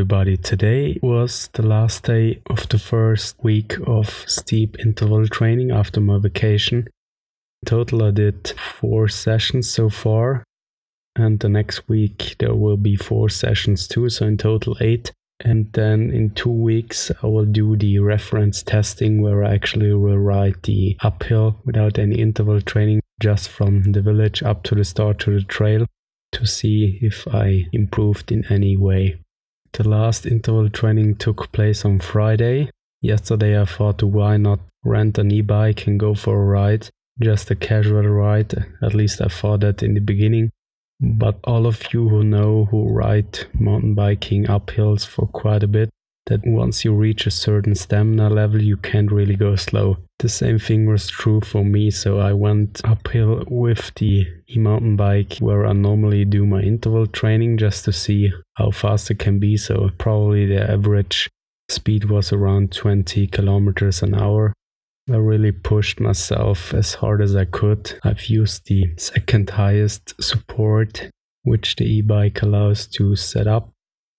everybody. Today was the last day of the first week of steep interval training after my vacation. In total I did 4 sessions so far, and the next week there will be 4 sessions too, so in total 8. And then in 2 weeks I will do the reference testing where I actually will ride the uphill without any interval training, just from the village up to the start to the trail, to see if I improved in any way. The last interval training took place on Friday. Yesterday I thought, why not rent an e-bike and go for a ride, just a casual ride. At least I thought that in the beginning. But all of you who ride mountain biking uphills for quite a bit, that once you reach a certain stamina level you can't really go slow. The same thing was true for me, so I went uphill with the e-mountain bike where I normally do my interval training just to see how fast it can be. So probably the average speed was around 20 kilometers an hour. I really pushed myself as hard as I could. I've used the second highest support which the e-bike allows to set up,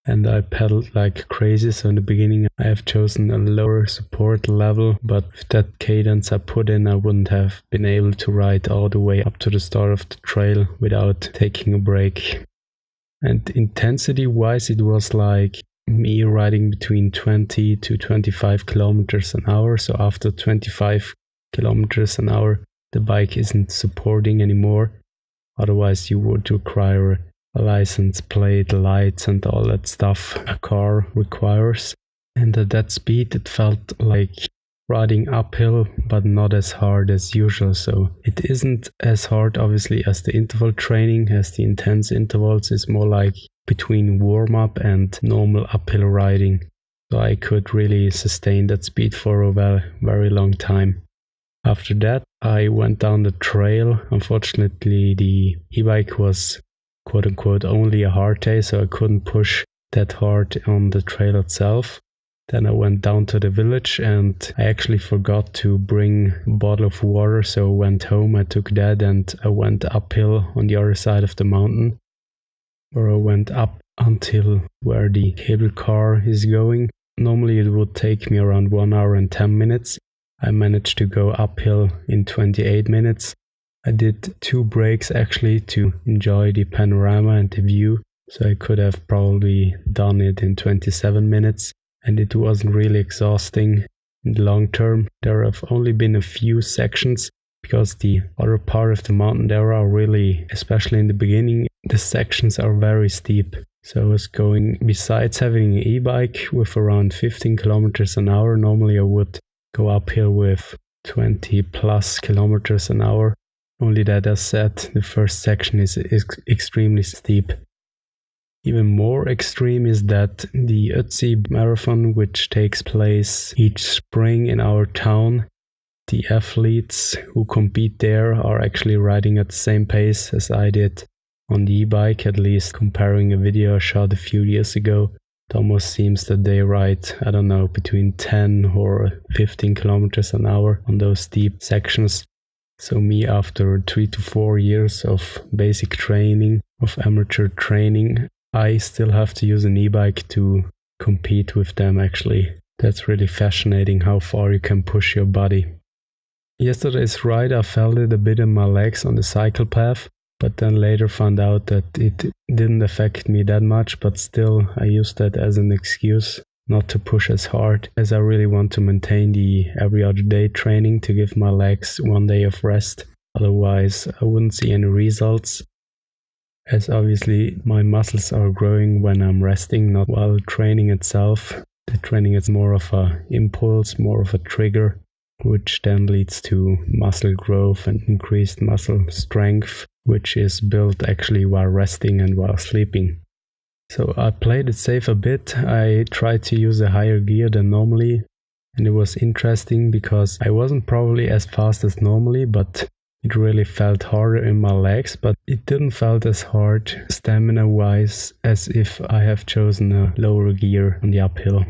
and I pedaled like crazy. So in the beginning I have chosen a lower support level, but with that cadence I put in I wouldn't have been able to ride all the way up to the start of the trail without taking a break. And intensity wise it was like me riding between 20 to 25 kilometers an hour. So after 25 kilometers an hour the bike isn't supporting anymore, otherwise you would require a license plate, lights and all that stuff a car requires. And at that speed it felt like riding uphill, but not as hard as usual. So it isn't as hard obviously as the interval training, as the intense intervals is more like between warm-up and normal uphill riding. So I could really sustain that speed for a very long time. After that I went down the trail. Unfortunately the e-bike was quote-unquote only a hard day, so I couldn't push that hard on the trail itself. Then I went down to the village and I actually forgot to bring a bottle of water, so I went home, I took that and I went uphill on the other side of the mountain, where I went up until where the cable car is going. Normally it would take me around 1 hour and 10 minutes. I managed to go uphill in 28 minutes. I did 2 breaks actually to enjoy the panorama and the view, so I could have probably done it in 27 minutes, and it wasn't really exhausting in the long term. There have only been a few sections because the other part of the mountain there are really, especially in the beginning, the sections are very steep. So I was going, besides having an e-bike with around 15 kilometers an hour, normally I would go uphill with 20 plus kilometers an hour. Only that, as said, the first section is extremely steep. Even more extreme is that the Ötzi marathon, which takes place each spring in our town, the athletes who compete there are actually riding at the same pace as I did on the e-bike. At least comparing a video I shot a few years ago, it almost seems that they ride, I don't know, between 10 or 15 kilometers an hour on those steep sections. So me, after 3 to 4 years of basic training, of amateur training, I still have to use an e-bike to compete with them actually. That's really fascinating how far you can push your body. Yesterday's ride I felt it a bit in my legs on the cycle path, but then later found out that it didn't affect me that much, but still I used that as an excuse not to push as hard, as I really want to maintain the every other day training to give my legs 1 day of rest. Otherwise I wouldn't see any results, as obviously my muscles are growing when I'm resting, not while training itself. The training is more of a impulse, more of a trigger, which then leads to muscle growth and increased muscle strength, which is built actually while resting and while sleeping. So I played it safe a bit. I tried to use a higher gear than normally, and it was interesting because I wasn't probably as fast as normally, but it really felt harder in my legs, but it didn't felt as hard stamina wise as if I have chosen a lower gear on the uphill.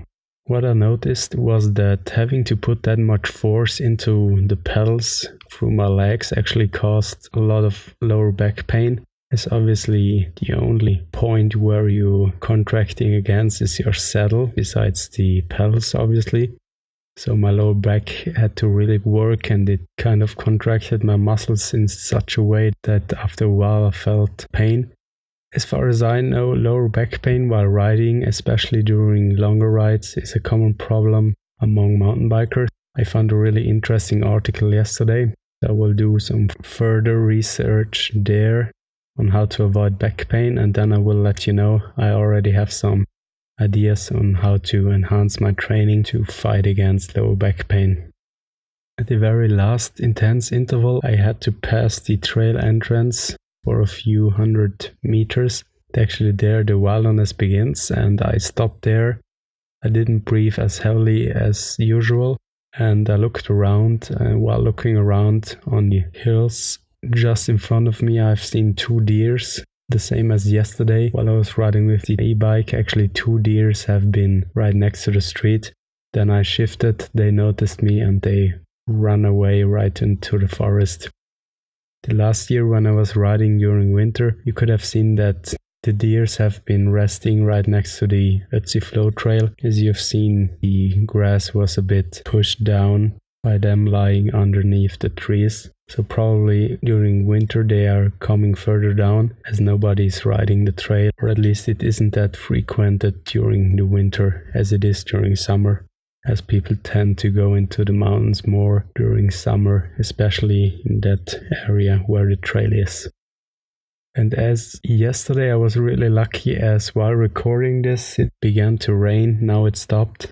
What I noticed was that having to put that much force into the pedals through my legs actually caused a lot of lower back pain. As obviously the only point where you're contracting against is your saddle, besides the pedals obviously. So my lower back had to really work, and it kind of contracted my muscles in such a way that after a while I felt pain. As far as I know, lower back pain while riding, especially during longer rides, is a common problem among mountain bikers. I found a really interesting article yesterday. I will do some further research there on how to avoid back pain, and then I will let you know. I already have some ideas on how to enhance my training to fight against lower back pain. At the very last intense interval, I had to pass the trail entrance for a few 100 meters. Actually there the wilderness begins, and I stopped there. I didn't breathe as heavily as usual, and I looked around, and while looking around on the hills just in front of me, I've seen 2 deers. The same as yesterday while I was riding with the e-bike. Actually 2 deers have been right next to the street. Then I shifted, they noticed me, and they ran away right into the forest. The last year when I was riding during winter, you could have seen that the deers have been resting right next to the Ötzi Flow Trail. As you've seen, the grass was a bit pushed down by them lying underneath the trees. So probably during winter they are coming further down, as nobody's riding the trail, or at least it isn't that frequented during the winter as it is during summer, as people tend to go into the mountains more during summer, especially in that area where the trail is. And as yesterday I was really lucky, as while recording this it began to rain. Now it stopped,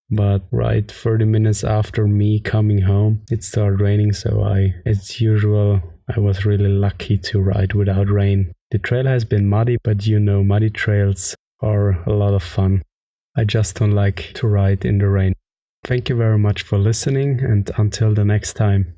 but right 30 minutes after me coming home it started raining, so as usual I was really lucky to ride without rain. The trail has been muddy, but muddy trails are a lot of fun. I just don't like to ride in the rain. Thank you very much for listening, and until the next time.